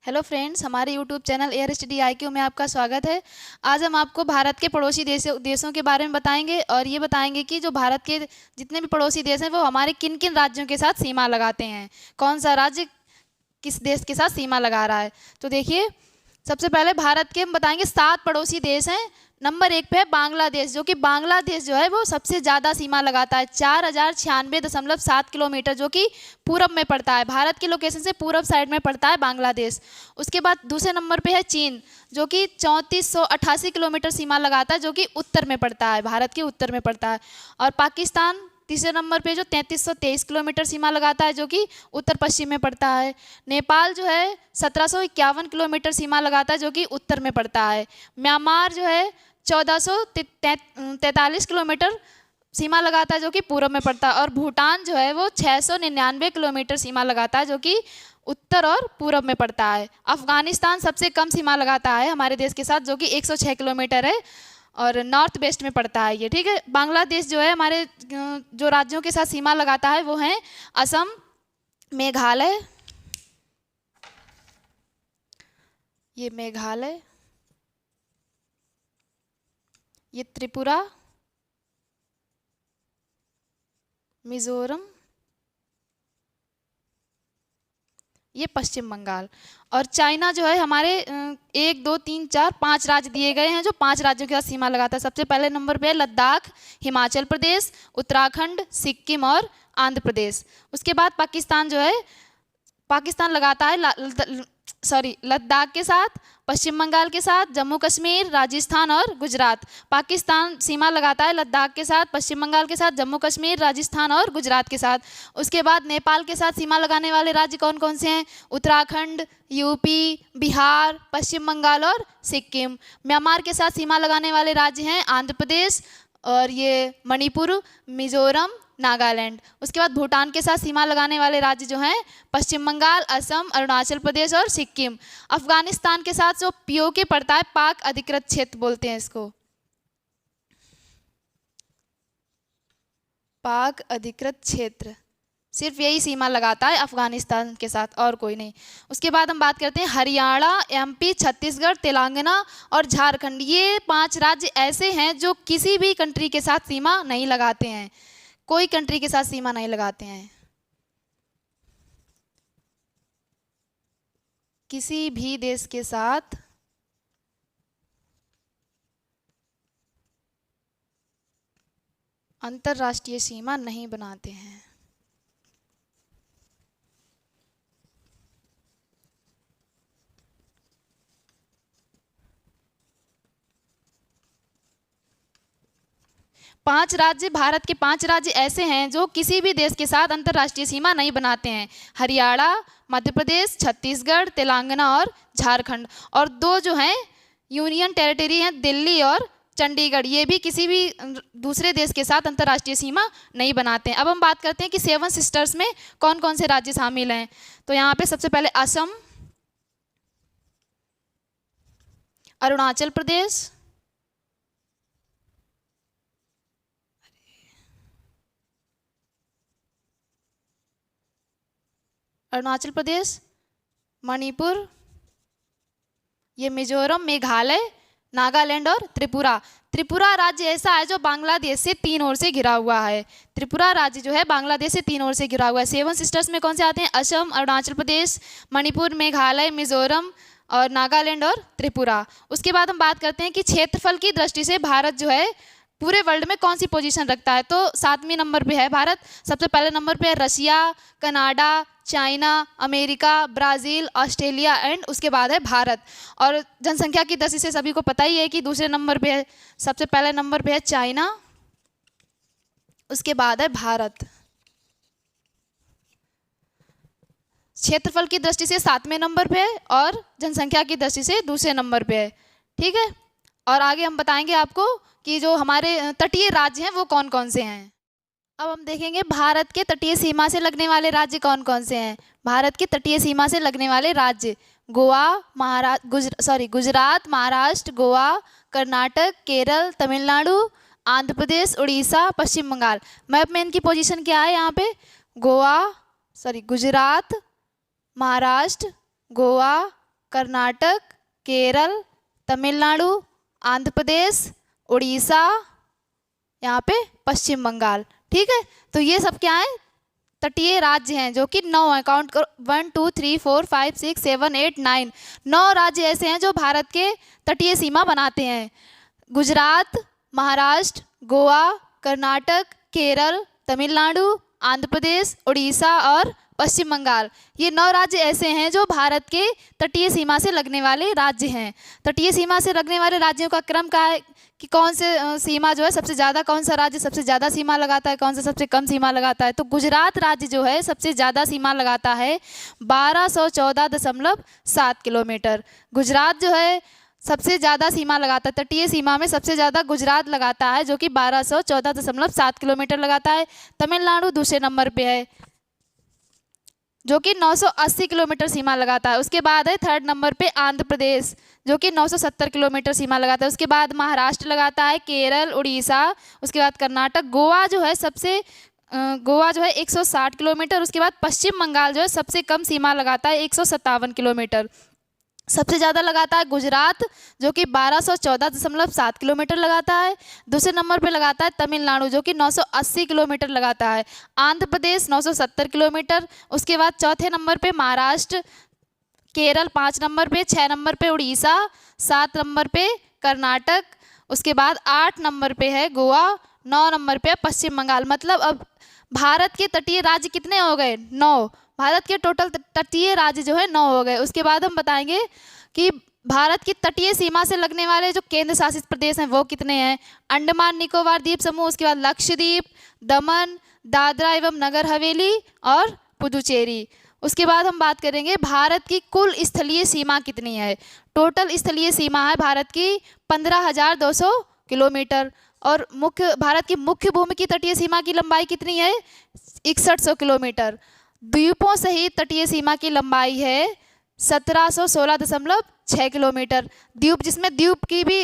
Hello friends, हमारे YouTube channel air study IQ में आपका स्वागत है। आज हम आपको भारत के पड़ोसी देशों के बारे में बताएंगे और ये बताएंगे कि जो भारत के जितने भी पड़ोसी देश हैं वो हमारे किन किन राज्यों के साथ सीमा लगाते हैं, कौन सा राज्य किस देश के साथ सीमा लगा रहा है। तो देखिए, सबसे पहले भारत के हम बताएंगे 7 पड़ोसी देश हैं। नंबर 1 पे है बांग्लादेश, जो कि बांग्लादेश जो है वो सबसे ज़्यादा सीमा लगाता है, 4096.7 किलोमीटर, जो कि पूरब में पड़ता है। भारत की लोकेशन से पूरब साइड में पड़ता है बांग्लादेश। उसके बाद दूसरे नंबर पे है चीन, जो कि 3488 किलोमीटर सीमा लगाता है, जो कि उत्तर में पड़ता है, भारत के उत्तर में पड़ता है। और पाकिस्तान तीसरे नंबर पे जो 3323 किलोमीटर सीमा लगाता है, जो कि उत्तर पश्चिम में पड़ता है। नेपाल जो है 1751 किलोमीटर सीमा लगाता है, जो कि उत्तर में पड़ता है। म्यांमार जो है 1443 किलोमीटर सीमा लगाता है, जो कि पूर्व में पड़ता है। और भूटान जो है वो 699 किलोमीटर सीमा लगाता है, जो कि उत्तर और पूर्व में पड़ता है। अफगानिस्तान सबसे कम सीमा लगाता है हमारे देश के साथ, जो कि 106 किलोमीटर है और नॉर्थ वेस्ट में पड़ता है ये, ठीक है। बांग्लादेश जो है हमारे जो राज्यों के साथ सीमा लगाता है वो हैं असम, मेघालय, ये मेघालय, ये त्रिपुरा, मिजोरम, ये पश्चिम बंगाल। और चाइना जो है हमारे 1 2 3 4 5 राज्य दिए गए हैं, जो 5 राज्यों के साथ सीमा लगाता है। सबसे पहले नंबर पे है लद्दाख, हिमाचल प्रदेश, उत्तराखंड, सिक्किम और आंध्र प्रदेश। उसके बाद पाकिस्तान जो है, पाकिस्तान लगाता है लद्दाख के साथ, पश्चिम बंगाल के साथ, जम्मू कश्मीर, राजस्थान और गुजरात। पाकिस्तान सीमा लगाता है लद्दाख के साथ, पश्चिम बंगाल के साथ, जम्मू कश्मीर, राजस्थान और गुजरात के साथ। उसके बाद नेपाल के साथ सीमा लगाने वाले राज्य कौन कौन से हैं? उत्तराखंड, यूपी, बिहार, पश्चिम बंगाल और सिक्किम। म्यांमार के साथ सीमा लगाने वाले राज्य हैं आंध्र प्रदेश और ये मणिपुर, मिजोरम, नागालैंड। उसके बाद भूटान के साथ सीमा लगाने वाले राज्य जो हैं पश्चिम बंगाल, असम, अरुणाचल प्रदेश और सिक्किम। अफगानिस्तान के साथ जो POK पड़ता है, पाक अधिकृत क्षेत्र बोलते हैं इसको, पाक अधिकृत क्षेत्र, सिर्फ यही सीमा लगाता है अफगानिस्तान के साथ और कोई नहीं। उसके बाद हम बात करते हैं हरियाणा, MP, छत्तीसगढ़, तेलंगाना और झारखंड। ये 5 राज्य ऐसे हैं जो किसी भी कंट्री के साथ सीमा नहीं लगाते हैं, कोई कंट्री के साथ सीमा नहीं लगाते हैं, किसी भी देश के साथ अंतर्राष्ट्रीय सीमा नहीं बनाते हैं। भारत के 5 राज्य ऐसे हैं जो किसी भी देश के साथ अंतर्राष्ट्रीय सीमा नहीं बनाते हैं: हरियाणा, मध्य प्रदेश, छत्तीसगढ़, तेलंगाना और झारखंड। और 2 जो हैं यूनियन टेरिटरी हैं, दिल्ली और चंडीगढ़, ये भी किसी भी दूसरे देश के साथ अंतर्राष्ट्रीय सीमा नहीं बनाते हैं। अब हम बात करते हैं कि 7 सिस्टर्स में कौन कौन से राज्य शामिल हैं। तो यहाँ पे सबसे पहले असम, अरुणाचल प्रदेश, मणिपुर, ये मिजोरम, मेघालय, नागालैंड और त्रिपुरा। त्रिपुरा राज्य ऐसा है जो बांग्लादेश से 3 ओर से घिरा हुआ है। त्रिपुरा राज्य जो है बांग्लादेश से 3 ओर से घिरा हुआ है। 7 सिस्टर्स में कौन से आते हैं? असम, अरुणाचल प्रदेश, मणिपुर, मेघालय, मिजोरम और नागालैंड और त्रिपुरा। उसके बाद हम बात करते हैं कि क्षेत्रफल की दृष्टि से भारत जो है पूरे वर्ल्ड में कौन सी पोजीशन रखता है। तो 7वें नंबर पे है भारत। सबसे पहले नंबर पे है Russia, Canada, China, America, Brazil, Australia and उसके बाद है भारत। और जनसंख्या की दृष्टि से सभी को पता ही है कि दूसरे नंबर पे है, सबसे पहले नंबर पे है चाइना, उसके बाद है भारत। क्षेत्रफल की दृष्टि से 7वें नंबर पे है और जनसंख्या की दृष्टि से दूसरे नंबर पे है, ठीक है। और आगे हम बताएंगे आपको कि जो हमारे तटीय राज्य हैं वो कौन कौन से हैं। अब हम देखेंगे भारत के तटीय सीमा से लगने वाले राज्य कौन कौन से हैं। भारत के तटीय सीमा से लगने वाले राज्य: गोवा, गुजरात, महाराष्ट्र, गोवा, कर्नाटक, केरल, तमिलनाडु, आंध्र प्रदेश, उड़ीसा, पश्चिम बंगाल। मैप में इनकी पोजीशन क्या है? यहाँ पे गुजरात, महाराष्ट्र, गोवा, कर्नाटक, केरल, तमिलनाडु, आंध्र प्रदेश, उड़ीसा, यहाँ पे पश्चिम बंगाल। ठीक है, तो ये सब क्या है, तटीय राज्य हैं, जो कि 9 हैं। काउंट करो, 1 2 3 4 5 6 7 8 9। 9 राज्य ऐसे हैं जो भारत के तटीय सीमा बनाते हैं। गुजरात, महाराष्ट्र, गोवा, कर्नाटक, केरल, तमिलनाडु, आंध्र प्रदेश, उड़ीसा और पश्चिम बंगाल, ये 9 राज्य ऐसे हैं जो भारत के तटीय सीमा से लगने वाले राज्य हैं। तटीय सीमा से लगने वाले राज्यों का क्रम क्या है कि कौन से सीमा जो है सबसे ज़्यादा, कौन सा राज्य सबसे ज़्यादा सीमा लगाता है, कौन सा सबसे कम सीमा लगाता है। तो गुजरात राज्य जो है सबसे ज़्यादा सीमा लगाता है 1214.7 किलोमीटर। गुजरात जो है सबसे ज़्यादा सीमा लगाता है, तटीय सीमा में सबसे ज़्यादा गुजरात लगाता है, जो कि 1214.7 किलोमीटर लगाता है। तमिलनाडु दूसरे नंबर पे है, जो कि 980 किलोमीटर सीमा लगाता है। उसके बाद है थर्ड नंबर पे आंध्र प्रदेश, जो कि 970 किलोमीटर सीमा लगाता है। उसके बाद महाराष्ट्र लगाता है, केरल, उड़ीसा, उसके बाद कर्नाटक। गोवा जो है 160 किलोमीटर। उसके बाद पश्चिम बंगाल जो है सबसे कम सीमा लगाता है 157 किलोमीटर। सबसे ज़्यादा लगाता है गुजरात, जो कि 1214.7 किलोमीटर लगाता है। दूसरे नंबर पे लगाता है तमिलनाडु, जो कि 980 किलोमीटर लगाता है। आंध्र प्रदेश 970 किलोमीटर। उसके बाद चौथे नंबर पे महाराष्ट्र, केरल 5 नंबर पे, 6 नंबर पे उड़ीसा, 7 नंबर पे कर्नाटक, उसके बाद 8 नंबर पे है गोवा, 9 नंबर पे है पश्चिम बंगाल। मतलब अब भारत के तटीय राज्य कितने हो गए? 9। भारत के टोटल तटीय राज्य जो है 9 हो गए। उसके बाद हम बताएंगे कि भारत की तटीय सीमा से लगने वाले जो केंद्र शासित प्रदेश हैं वो कितने हैं। अंडमान निकोबार द्वीप समूह, उसके बाद लक्षद्वीप, दमन, दादरा एवं नगर हवेली और पुदुचेरी। उसके बाद हम बात करेंगे भारत की कुल स्थलीय सीमा कितनी है। टोटल स्थलीय सीमा है भारत की 15,200 किलोमीटर। और भारत की मुख्य भूमि की तटीय सीमा की लंबाई कितनी है? 6100 किलोमीटर। द्वीपों सहित तटीय सीमा की लंबाई है 1716.6 किलोमीटर। द्वीप, जिसमें द्वीप की भी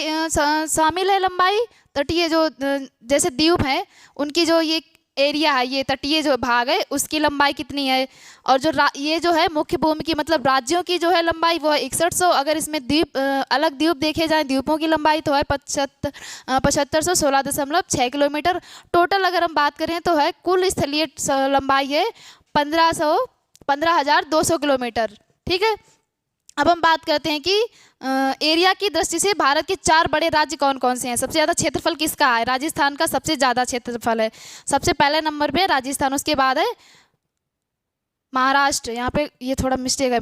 शामिल है लंबाई। तटीय जो जैसे द्वीप हैं उनकी जो ये एरिया है, ये तटीय जो भाग है उसकी लंबाई कितनी है। और जो ये जो है मुख्य भूमि की मतलब राज्यों की जो है लंबाई वो है 6100। अगर इसमें द्वीप अलग द्वीप देखे जाएं द्वीपों की लंबाई तो है 7516.6 किलोमीटर। टोटल अगर हम बात करें तो है कुल स्थलीय लंबाई है 15,200 किलोमीटर। ठीक है, अब हम बात करते हैं कि एरिया की दृष्टि से भारत के 4 बड़े राज्य कौन कौन से हैं। सबसे ज़्यादा क्षेत्रफल किसका है? राजस्थान का सबसे ज़्यादा क्षेत्रफल है, सबसे पहले नंबर पे राजस्थान। उसके बाद है महाराष्ट्र, यहाँ पे ये थोड़ा मिस्टेक है,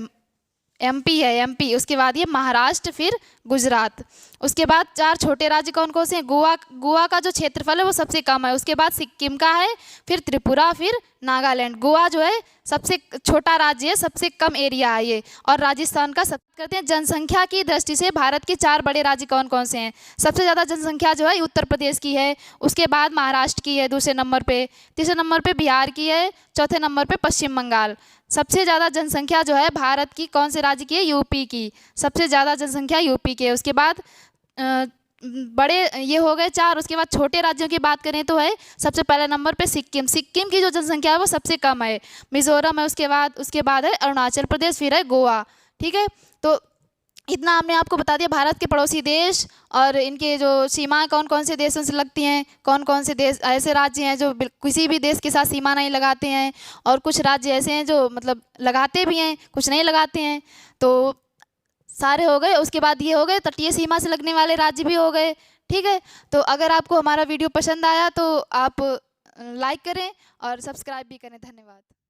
एमपी है, एमपी। उसके बाद ये महाराष्ट्र, फिर गुजरात। उसके बाद 4 छोटे राज्य कौन कौन से हैं? गोवा का जो क्षेत्रफल है वो सबसे कम है। उसके बाद सिक्किम का है, फिर त्रिपुरा, फिर नागालैंड। गोवा जो है सबसे छोटा राज्य है, सबसे कम एरिया है ये। और राजस्थान का सब करते हैं। जनसंख्या की दृष्टि से भारत के 4 बड़े राज्य कौन कौन से हैं? सबसे ज़्यादा जनसंख्या जो है उत्तर प्रदेश की है, उसके बाद महाराष्ट्र की है दूसरे नंबर पे, तीसरे नंबर पे बिहार की है, चौथे नंबर पे पश्चिम बंगाल। सबसे ज़्यादा जनसंख्या जो है भारत की कौन से राज्य की है? यूपी की। सबसे ज़्यादा जनसंख्या यूपी की है। उसके बाद बड़े ये हो गए 4। उसके बाद छोटे राज्यों की बात करें तो है सबसे पहले नंबर पे सिक्किम। सिक्किम की जो जनसंख्या है वो सबसे कम है। मिजोरम है, उसके बाद है अरुणाचल प्रदेश, फिर है गोवा। ठीक है, तो इतना हमने आपको बता दिया भारत के पड़ोसी देश और इनके जो सीमाएं कौन कौन से देशों से लगती हैं। कौन कौन से देश ऐसे राज्य हैं जो किसी भी देश के साथ सीमा नहीं लगाते हैं, और कुछ राज्य ऐसे हैं जो मतलब लगाते भी हैं, कुछ नहीं लगाते हैं। तो सारे हो गए। उसके बाद ये हो गए तटीय सीमा से लगने वाले राज्य भी हो गए। ठीक है, तो अगर आपको हमारा वीडियो पसंद आया तो आप लाइक करें और सब्सक्राइब भी करें। धन्यवाद।